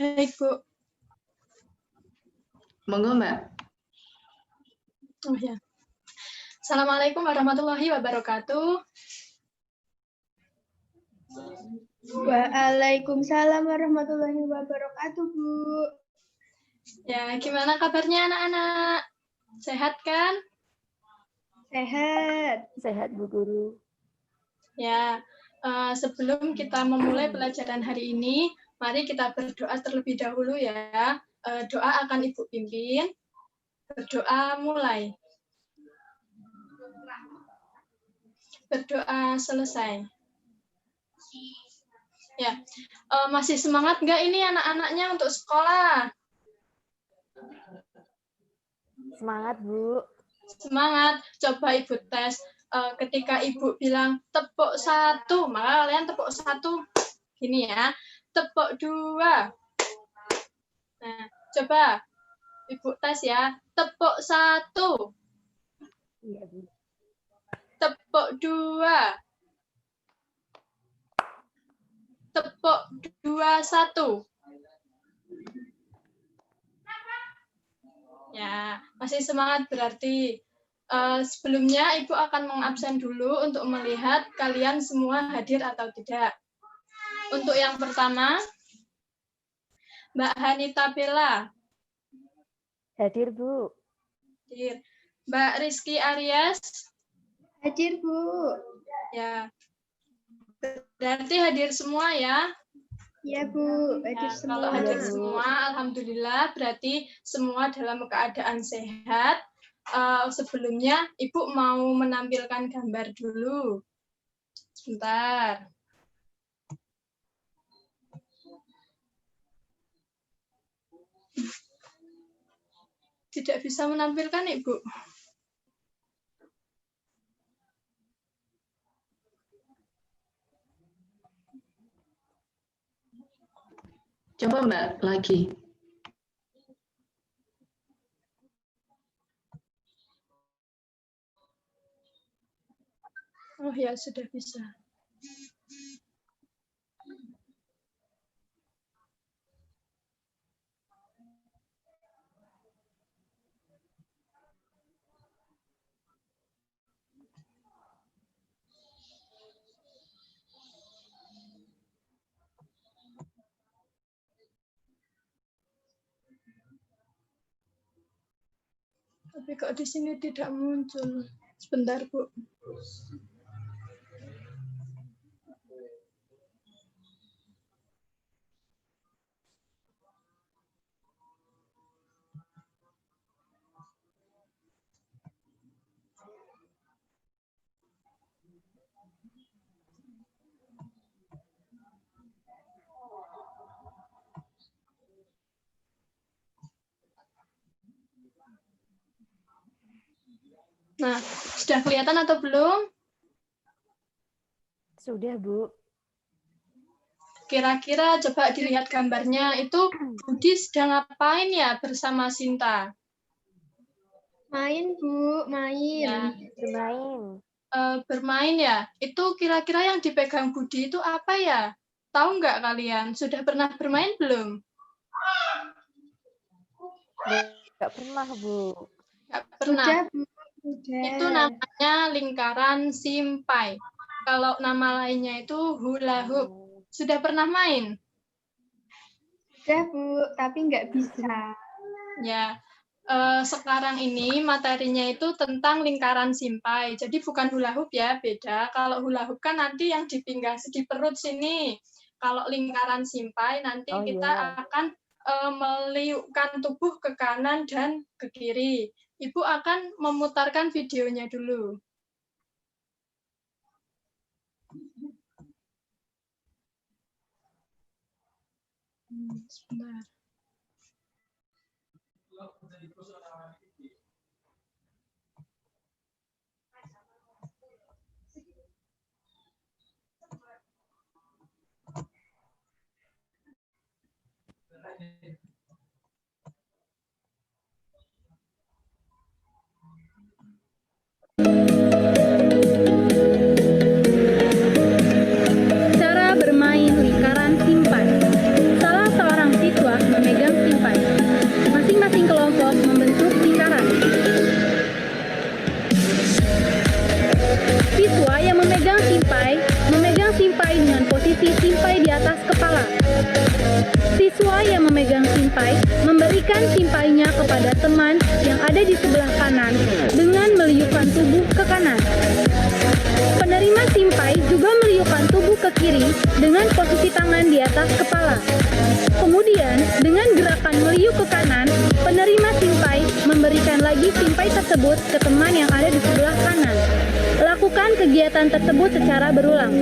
Baik, Bu. Monggo, Mbak. Oh ya. Assalamualaikum warahmatullahi wabarakatuh. Waalaikumsalam warahmatullahi wabarakatuh, Bu. Ya, gimana kabarnya anak-anak? Sehat kan? Sehat. Sehat, Bu Guru. Ya, sebelum kita memulai pelajaran hari ini, mari kita berdoa terlebih dahulu ya. Doa akan Ibu pimpin. Berdoa mulai. Berdoa selesai. Ya, masih semangat nggak ini anak-anaknya untuk sekolah? Semangat, Bu. Semangat. Coba Ibu tes. Ketika Ibu bilang tepuk 1, maka kalian tepuk 1. Gini ya. Tepuk 2. Nah, coba Ibu tes ya. Tepuk 1. Iya, Bu. Tepuk 2. Tepuk 21. Ya, masih semangat berarti. Sebelumnya Ibu akan mengabsen dulu untuk melihat kalian semua hadir atau tidak. Untuk yang pertama, Mbak Hanita Bella. Hadir, Bu. Hadir. Mbak Rizky Aryas. Hadir, Bu. Ya. Berarti hadir semua ya. Ya, Bu. Hadir Ya, semua. kalau hadir Bu. semua, alhamdulillah berarti semua dalam keadaan sehat. Sebelumnya Ibu mau menampilkan gambar dulu. Sebentar. Tidak bisa menampilkan, Ibu. Coba, Mbak, lagi. Oh ya, sudah bisa. Tapi kok di sini tidak muncul. Sebentar, Bu. Nah, sudah kelihatan atau belum? Sudah, Bu. Kira-kira coba dilihat gambarnya. Itu Budi sedang ngapain ya bersama Sinta? Main, Bu. Main. Ya, Bermain. bermain ya. Itu kira-kira yang dipegang Budi itu apa ya? Tahu nggak kalian? Sudah pernah bermain belum? Nggak pernah, Bu. Nggak pernah. Sudah, Bu. Sudah. Itu namanya lingkaran simpai. Kalau nama lainnya itu hula hoop. Sudah pernah main? Sudah, Bu. Tapi nggak bisa. Ya. Sekarang ini materinya itu tentang lingkaran simpai. Jadi bukan hula hoop ya, beda. Kalau hula hoop kan nanti yang di pinggang di perut sini. Kalau lingkaran simpai nanti Oh, kita iya. akan meliukkan tubuh ke kanan dan ke kiri. Ibu akan memutarkan videonya dulu. Sebentar. Cara bermain lingkaran simpai. Salah seorang siswa simpai memberikan simpainya kepada teman yang ada di sebelah kanan dengan meliukkan tubuh ke kanan. Penerima simpai juga meliukkan tubuh ke kiri dengan posisi tangan di atas kepala. Kemudian, dengan gerakan meliuk ke kanan, penerima simpai memberikan lagi simpai tersebut ke teman yang ada di sebelah kanan. Lakukan kegiatan tersebut secara berulang.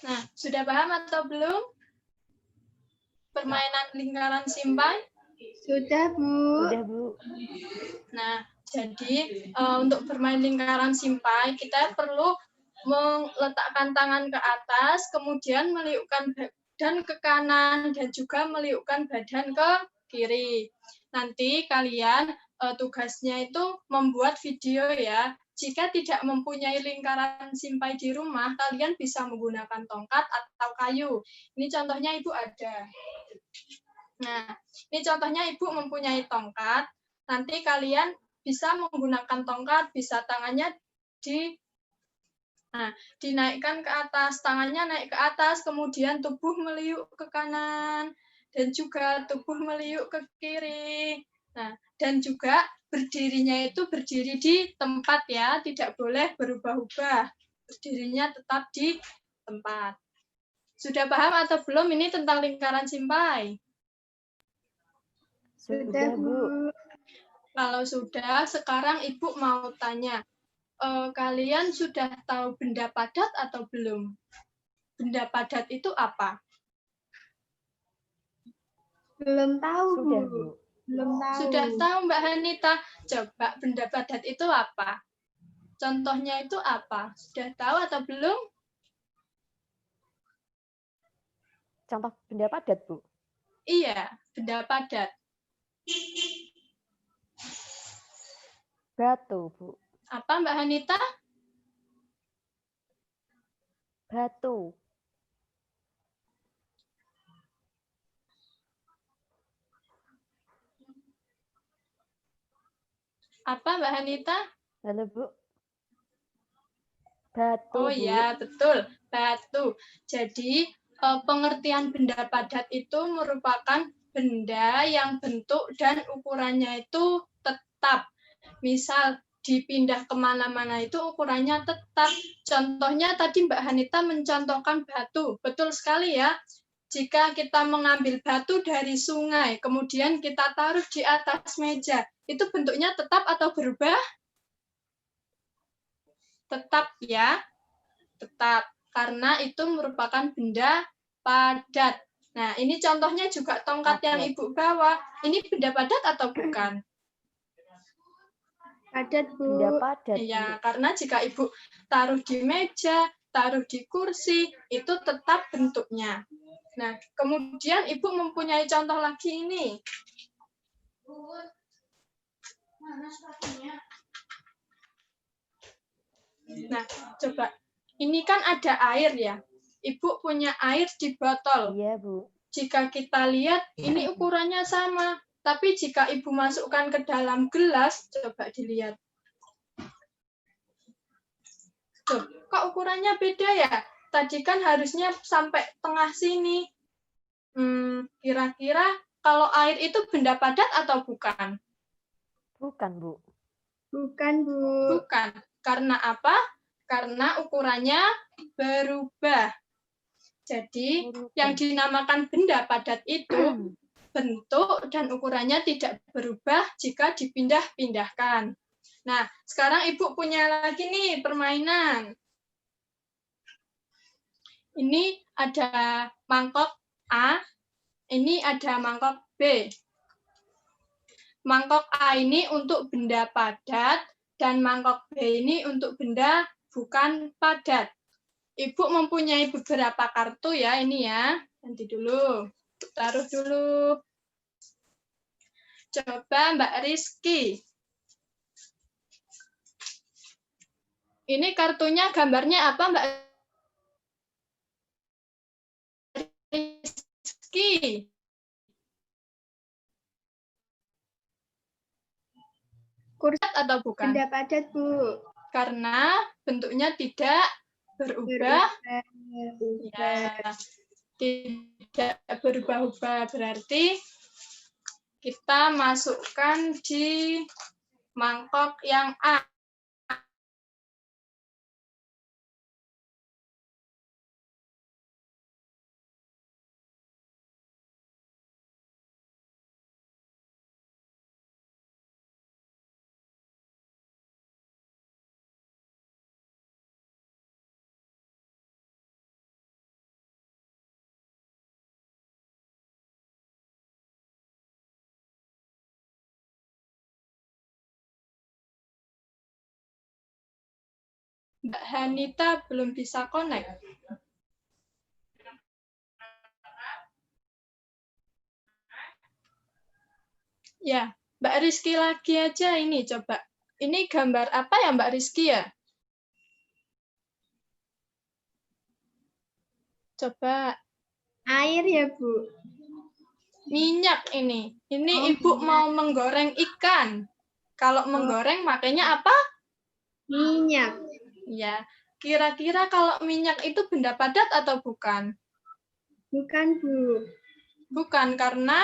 Nah, sudah paham atau belum? Permainan lingkaran simpai? Sudah, Bu. Udah, Bu. Nah, jadi untuk bermain lingkaran simpai, kita perlu meletakkan tangan ke atas, kemudian meliukkan badan ke kanan, dan juga meliukkan badan ke kiri. Nanti kalian tugasnya itu membuat video ya. Jika tidak mempunyai lingkaran simpai di rumah, kalian bisa menggunakan tongkat atau kayu. Ini contohnya Ibu ada. Nah, ini contohnya Ibu mempunyai tongkat. Nanti kalian bisa menggunakan tongkat, bisa tangannya dinaikkan ke atas, tangannya naik ke atas, kemudian tubuh meliuk ke kanan, dan juga tubuh meliuk ke kiri. Nah, dan juga berdirinya itu berdiri di tempat ya, tidak boleh berubah-ubah. Berdirinya tetap di tempat. Sudah paham atau belum ini tentang lingkaran simpai? Sudah, Bu. Kalau sudah, sekarang Ibu mau tanya, kalian sudah tahu benda padat atau belum? Benda padat itu apa? Belum tahu, Bu. Sudah, Bu. Belum tahu. Sudah tahu, Mbak Hanita? Coba benda padat itu apa? Contohnya itu apa? Sudah tahu atau belum? Contoh benda padat, Bu. Iya, benda padat. Batu, Bu. Apa, Mbak Hanita? Batu. Apa, Mbak Hanita? Halo, Bu. Batu, Oh Bu. ya, betul. Batu. Jadi, pengertian benda padat itu merupakan benda yang bentuk dan ukurannya itu tetap. Misal, dipindah kemana-mana itu ukurannya tetap. Contohnya tadi Mbak Hanita mencontohkan batu. Betul sekali ya. Jika kita mengambil batu dari sungai, kemudian kita taruh di atas meja, itu bentuknya tetap atau berubah? Tetap ya, tetap. Karena itu merupakan benda padat. Nah, ini contohnya juga tongkat yang Ibu bawa. Ini benda padat atau bukan? Padat, Bu. Benda padat, Iya, Bu. karena jika Ibu taruh di meja, taruh di kursi, itu tetap bentuknya. Nah, kemudian Ibu mempunyai contoh lagi ini. Nah, coba. Ini kan ada air ya. Ibu punya air di botol. Iya, Bu. Jika kita lihat, ini ukurannya sama. Tapi jika Ibu masukkan ke dalam gelas, coba dilihat. Tuh, kok ukurannya beda ya? Tadi kan harusnya sampai tengah sini. Kira-kira kalau air itu benda padat atau bukan? Bukan, Bu. Bukan, Bu. Bukan. Karena apa? Karena ukurannya berubah. Jadi, yang dinamakan benda padat itu bentuk dan ukurannya tidak berubah jika dipindah-pindahkan. Nah, sekarang Ibu punya lagi nih permainan. Ini ada mangkok A, ini ada mangkok B. Mangkok A ini untuk benda padat, dan mangkok B ini untuk benda bukan padat. Ibu mempunyai beberapa kartu ya, ini ya. Nanti dulu, taruh dulu. Coba Mbak Rizky. Ini kartunya gambarnya apa, Mbak Rizky? Kursi Atau bukan? benda padat, Bu. Karena bentuknya tidak berubah. Ya, tidak berubah-ubah. Berarti kita masukkan di mangkok yang A. Mbak Hanita belum bisa connect. Ya, Mbak Rizky lagi aja ini coba. Ini gambar apa ya Mbak Rizky ya? Coba. Air ya, Bu. Minyak ini. Ini Oh, Ibu minyak. mau menggoreng ikan. Kalau menggoreng makanya apa? Minyak. Ya, kira-kira kalau minyak itu benda padat atau bukan? Bukan, Bu. Bukan, karena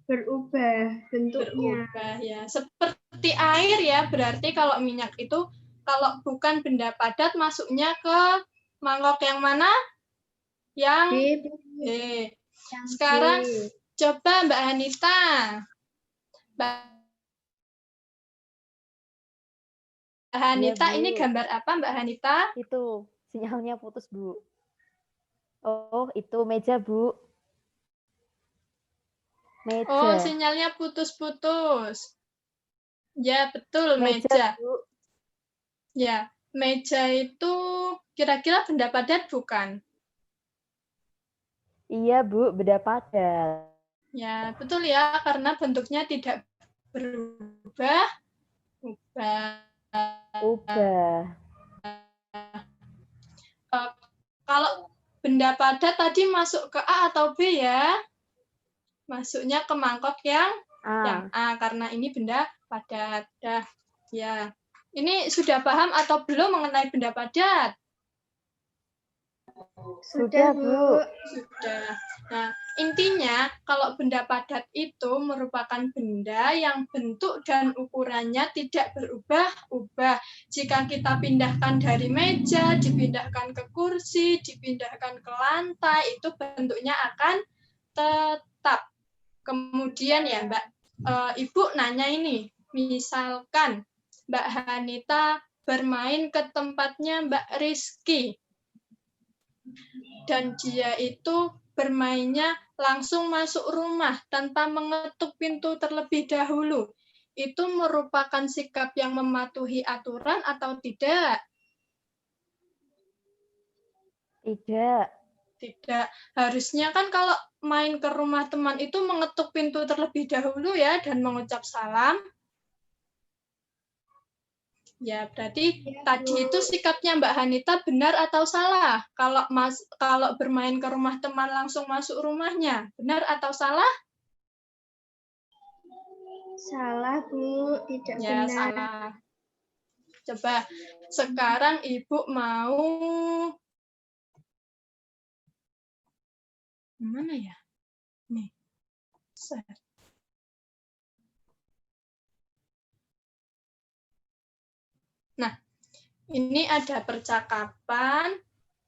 Berubah bentuknya. berubah ya. Seperti air ya, berarti kalau minyak itu kalau bukan benda padat masuknya ke mangkok yang mana? Yang B. B. Yang Sekarang B. coba Mbak Hanita. Mbak Hanita, Bu. ini gambar apa Mbak Hanita? Itu sinyalnya putus, Bu. Oh, itu meja, Bu. Meja. Oh, sinyalnya putus-putus. Ya, betul, meja. Bu. Ya, meja itu kira-kira benda padat bukan? Iya, Bu, benda padat. Ya, betul ya, karena bentuknya tidak berubah. Ubah. Kalau benda padat tadi masuk ke A atau B ya? Masuknya ke mangkok yang A, karena ini benda padat. Dah, ya. Ini sudah paham atau belum mengenai benda padat? Sudah, Bu. Sudah. Nah, intinya kalau benda padat itu merupakan benda yang bentuk dan ukurannya tidak berubah-ubah. Jika kita pindahkan dari meja, dipindahkan ke kursi, dipindahkan ke lantai, itu bentuknya akan tetap. Kemudian ya Mbak, Ibu nanya ini, misalkan Mbak Hanita bermain ke tempatnya Mbak Rizky, dan dia itu bermainnya langsung masuk rumah tanpa mengetuk pintu terlebih dahulu. Itu merupakan sikap yang mematuhi aturan atau tidak? Tidak. Tidak. Harusnya kan kalau main ke rumah teman itu mengetuk pintu terlebih dahulu ya dan mengucap salam. Ya, berarti tadi itu sikapnya Mbak Hanita benar atau salah? Kalau bermain ke rumah teman langsung masuk rumahnya, benar atau salah? Salah, Bu. Tidak Ya, benar. salah. Coba sekarang Ibu mau mana ya? Nih. Set. Nah, ini ada percakapan.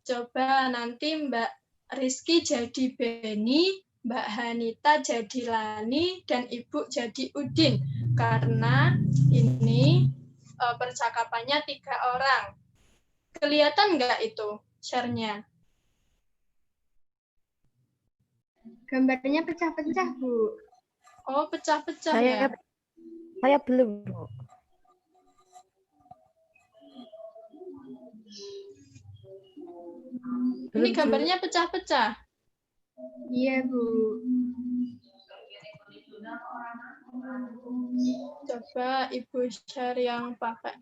Coba nanti Mbak Rizky jadi Beni, Mbak Hanita jadi Lani, dan Ibu jadi Udin. Karena ini percakapannya 3 orang. Kelihatan nggak itu share-nya? Gambarnya pecah-pecah, Bu. Oh, pecah-pecah ya. Saya belum, Bu. Ini gambarnya pecah-pecah. Iya, Bu. Coba Ibu share yang pakai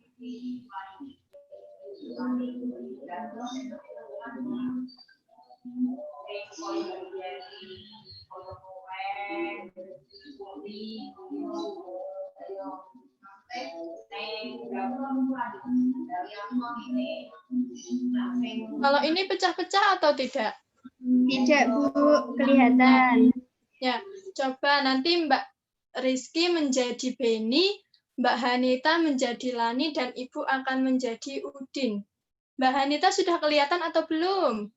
Kalau ini pecah-pecah atau tidak? Tidak, Bu. Kelihatan. Ya, coba nanti Mbak Rizky menjadi Beni, Mbak Hanita menjadi Lani, dan Ibu akan menjadi Udin. Mbak Hanita sudah kelihatan atau belum?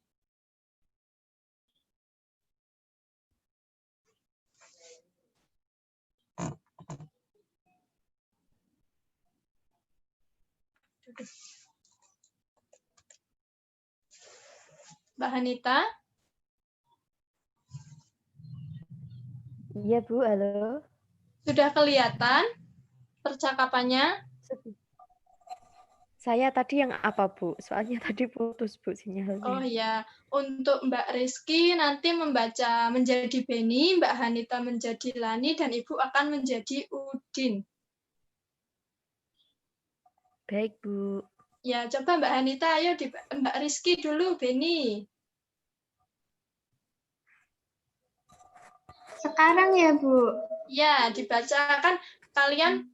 Mbak Hanita? Iya, Bu. Halo. Sudah kelihatan percakapannya? Saya tadi yang apa, Bu? Soalnya tadi putus, Bu, sinyalnya. Oh ya, untuk Mbak Rizky nanti membaca menjadi Beni, Mbak Hanita menjadi Lani, dan Ibu akan menjadi Udin. Baik, Bu. Ya, coba Mbak Hanita, ayo di Mbak Rizky dulu, Beni. Sekarang ya, Bu. Ya, dibacakan kalian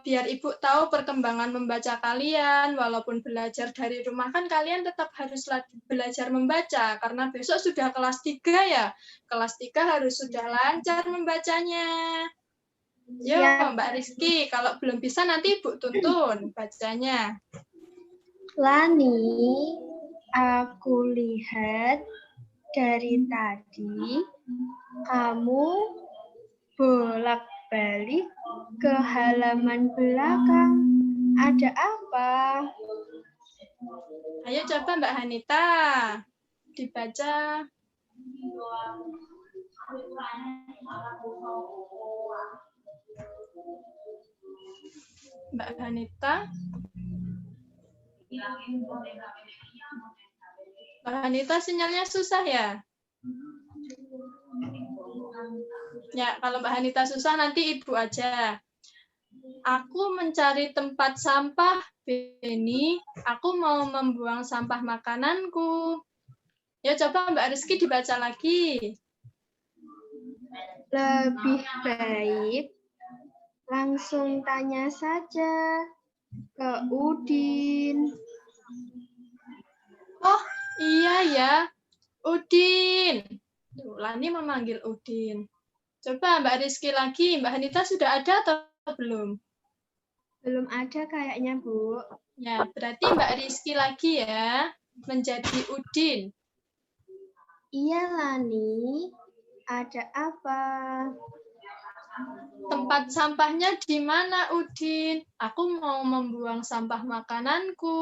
biar Ibu tahu perkembangan membaca kalian, walaupun belajar dari rumah kan kalian tetap harus belajar membaca, karena besok sudah kelas 3 ya. Kelas 3 harus sudah lancar membacanya. Yo, Ya. Mbak Rizky, kalau belum bisa nanti Ibu tuntun bacanya. Lani, aku lihat dari tadi kamu bolak-balik ke halaman belakang. Ada apa? Ayo coba Mbak Hanita dibaca. Mbak Hanita. Mbak Hanita sinyalnya susah ya? Ya, kalau Mbak Hanita susah nanti Ibu aja. Aku mencari tempat sampah, Beni. Aku mau membuang sampah makananku. Ya, coba Mbak Rizky dibaca lagi. Lebih baik langsung tanya saja ke Udin. Oh, iya ya. Udin. Tuh, Lani memanggil Udin. Coba Mbak Rizky lagi. Mbak Hanita sudah ada atau belum? Belum ada kayaknya, Bu. Ya, berarti Mbak Rizky lagi ya. Menjadi Udin. Iya, Lani. Ada apa? Tempat sampahnya di mana, Udin? Aku mau membuang sampah makananku.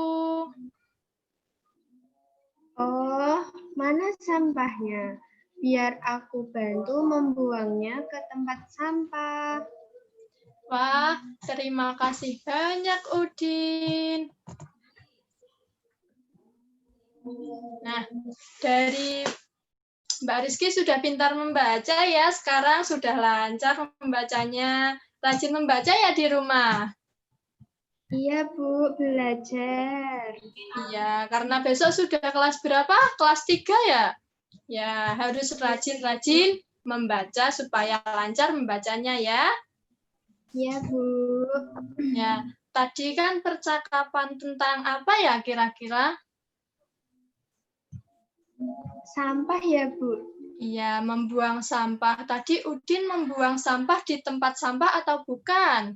Oh, mana sampahnya? Biar aku bantu membuangnya ke tempat sampah. Wah, terima kasih banyak, Udin. Nah, dari Mbak Rizky sudah pintar membaca ya, sekarang sudah lancar membacanya. Rajin membaca ya di rumah. Iya, Bu, belajar. Iya, karena besok sudah kelas berapa? Kelas 3 ya? Ya, harus rajin-rajin membaca supaya lancar membacanya ya. Iya, Bu. Ya, tadi kan percakapan tentang apa ya kira-kira? Sampah ya, Bu? Iya, membuang sampah. Tadi Udin membuang sampah di tempat sampah atau bukan?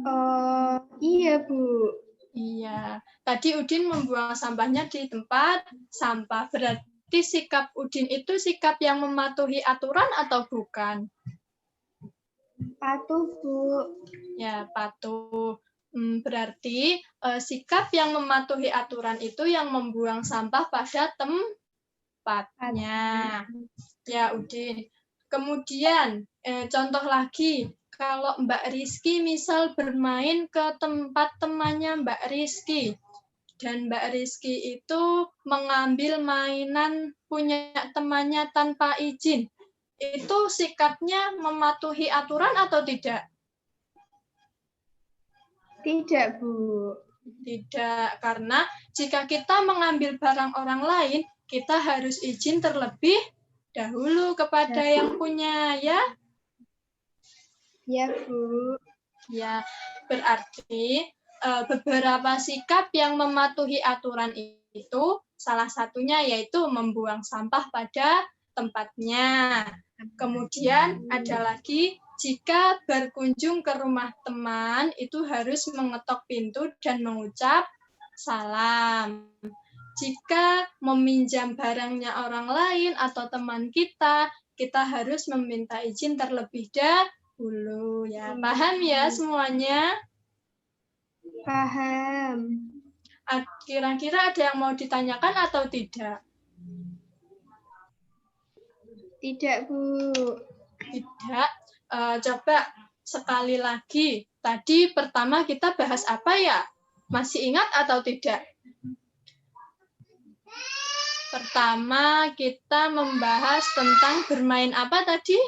Oh, iya, Bu. Iya, tadi Udin membuang sampahnya di tempat sampah. Berarti sikap Udin itu sikap yang mematuhi aturan atau bukan? Patuh, Bu. Ya, patuh. Berarti sikap yang mematuhi aturan itu yang membuang sampah pada tempatnya. Ya, Udin. Kemudian, contoh lagi, kalau Mbak Rizky misal bermain ke tempat temannya Mbak Rizky, dan Mbak Rizky itu mengambil mainan punya temannya tanpa izin, itu sikapnya mematuhi aturan atau tidak? Tidak, Bu. Tidak, karena jika kita mengambil barang orang lain, kita harus izin terlebih dahulu kepada yang punya, ya. Ya, Bu. Ya, berarti beberapa sikap yang mematuhi aturan itu salah satunya yaitu membuang sampah pada tempatnya. Kemudian ada lagi jika berkunjung ke rumah teman itu harus mengetok pintu dan mengucap salam. Jika meminjam barangnya orang lain atau teman kita, kita harus meminta izin terlebih dahulu. Ya, paham ya semuanya? Paham. Kira-kira ada yang mau ditanyakan atau tidak? Tidak, Bu. Tidak. Coba sekali lagi. Tadi pertama kita bahas apa ya? Masih ingat atau tidak? Pertama kita membahas tentang bermain apa tadi?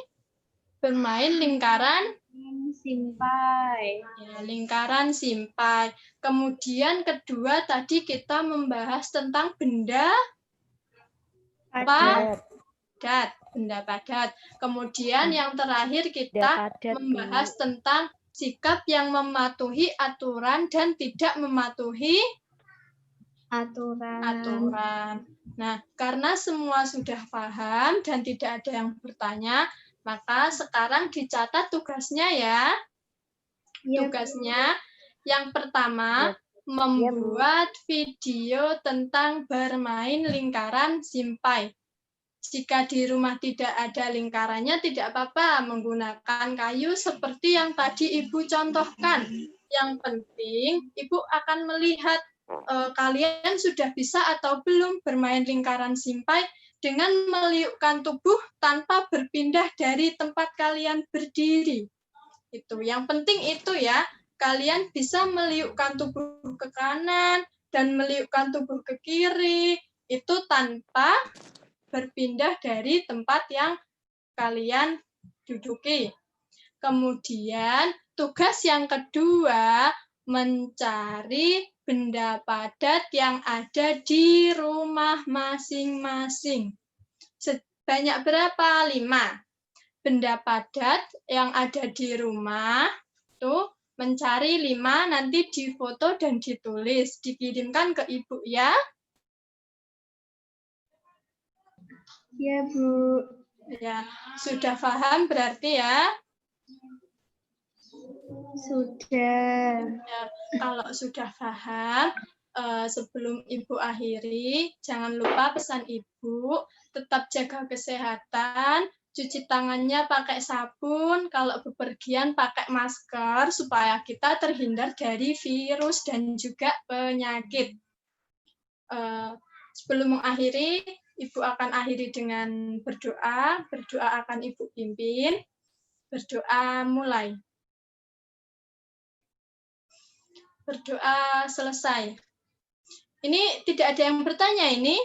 Bermain lingkaran Simpai. ya, lingkaran simpai. Kemudian kedua tadi kita membahas tentang benda Padat. padat, benda padat. Kemudian yang terakhir kita padat, membahas tentang sikap yang mematuhi aturan dan tidak mematuhi aturan. Nah, karena semua sudah paham dan tidak ada yang bertanya, maka sekarang dicatat tugasnya ya. Ya, Tugasnya yang pertama, membuat video tentang bermain lingkaran simpai. Jika di rumah tidak ada lingkarannya, tidak apa-apa, menggunakan kayu seperti yang tadi Ibu contohkan. Yang penting, Ibu akan melihat kalian sudah bisa atau belum bermain lingkaran simpai dengan meliukkan tubuh tanpa berpindah dari tempat kalian berdiri. Itu yang penting itu ya, kalian bisa meliukkan tubuh ke kanan dan meliukkan tubuh ke kiri itu tanpa berpindah dari tempat yang kalian duduki. Kemudian tugas yang kedua, mencari benda padat yang ada di rumah masing-masing. Sebanyak berapa? 5. Benda padat yang ada di rumah, tuh mencari 5, nanti difoto dan ditulis, dikirimkan ke Ibu ya. Ya, Bu. Ya, sudah paham berarti ya? Sudah. Ya, kalau sudah paham, sebelum Ibu akhiri, jangan lupa pesan Ibu, tetap jaga kesehatan, cuci tangannya pakai sabun, kalau bepergian pakai masker, supaya kita terhindar dari virus dan juga penyakit. Sebelum mengakhiri, Ibu akan akhiri dengan berdoa, berdoa akan Ibu pimpin, berdoa mulai. Berdoa selesai. Ini tidak ada yang bertanya ini?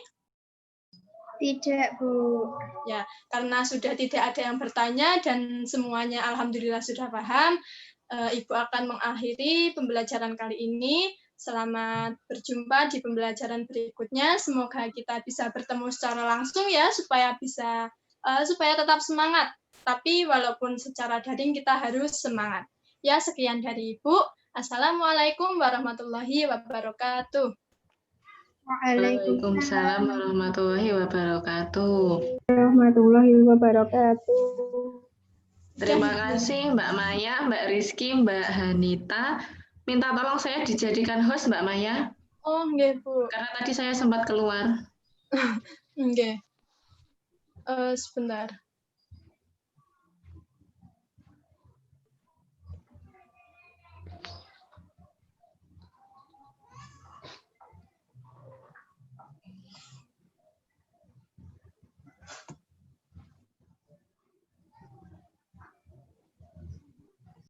Tidak, Bu. Ya, karena sudah tidak ada yang bertanya dan semuanya alhamdulillah sudah paham, Ibu akan mengakhiri pembelajaran kali ini. Selamat berjumpa di pembelajaran berikutnya. Semoga kita bisa bertemu secara langsung ya, supaya tetap semangat. Tapi walaupun secara daring kita harus semangat. Ya, sekian dari Ibu. Assalamualaikum warahmatullahi wabarakatuh. Waalaikumsalam warahmatullahi wabarakatuh. Warahmatullahi wabarakatuh. Terima kasih Mbak Maya, Mbak Rizky, Mbak Hanita. Minta tolong saya dijadikan host Mbak Maya. Oh, nggih, Bu. Karena tadi saya sempat keluar. Nggih. Sebentar.